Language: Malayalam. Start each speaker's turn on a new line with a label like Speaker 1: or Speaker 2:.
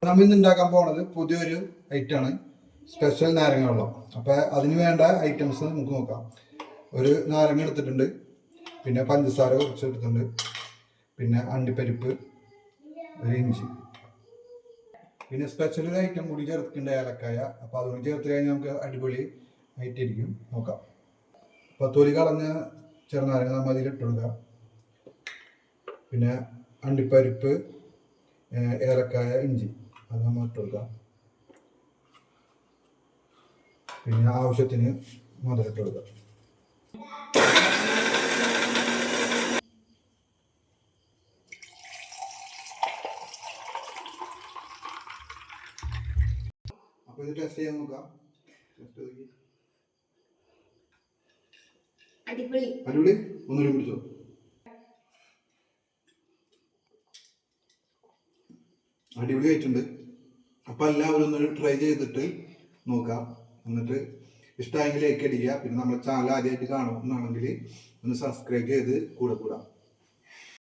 Speaker 1: നമ്മൾ ഇന്ന് ഉണ്ടാക്കാൻ പോണത് പുതിയൊരു ഐറ്റമാണ്, സ്പെഷ്യൽ നാരങ്ങ വെള്ളം. അപ്പോൾ അതിന് വേണ്ട ഐറ്റംസ് നമുക്ക് നോക്കാം. ഒരു നാരങ്ങ എടുത്തിട്ടുണ്ട്, പിന്നെ പഞ്ചസാര കുറച്ച് എടുത്തിട്ടുണ്ട്, പിന്നെ അണ്ടിപ്പരിപ്പ്, ഒരു ഇഞ്ചി, പിന്നെ സ്പെഷ്യൽ ഒരു ഐറ്റം കൂടി ചേർത്തിട്ടുണ്ട്, ഏലക്കായ. അപ്പോൾ അതുകൊണ്ട് ചേർത്ത് കഴിഞ്ഞാൽ നമുക്ക് അടിപൊളി ആയിട്ടിരിക്കും. നോക്കാം. അപ്പോൾ തൊലി കളഞ്ഞ ചെറുനാരങ്ങ നമ്മൾ അതിലിട്ട് കൊടുക്കുക. പിന്നെ അണ്ടിപ്പരിപ്പ്, ഏലക്കായ, ഇഞ്ചി അത് നമ്മൾ ഇട്ട് കൊടുക്കാം. പിന്നെ ആവശ്യത്തിന് മധുരം ഇട്ട് കൊടുക്കാം. അപ്പോൾ ഇത് ടെസ്റ്റ് ചെയ്യാൻ നോക്കാം. അടിപൊളി ഒന്നുകൂടി പിടിച്ചോ. അടിപൊളി ആയിട്ടുണ്ട്. അപ്പോൾ എല്ലാവരും ഒന്ന് ട്രൈ ചെയ്തിട്ട് നോക്കാം. എന്നിട്ട് ഇഷ്ടമായെങ്കിൽ ലൈക്ക് അടിക്കുക. പിന്നെ നമ്മുടെ ചാനൽ ആദ്യമായിട്ട് കാണുമെന്നാണെങ്കിൽ ഒന്ന് സബ്സ്ക്രൈബ് ചെയ്ത് കൂടെ കൂടാം.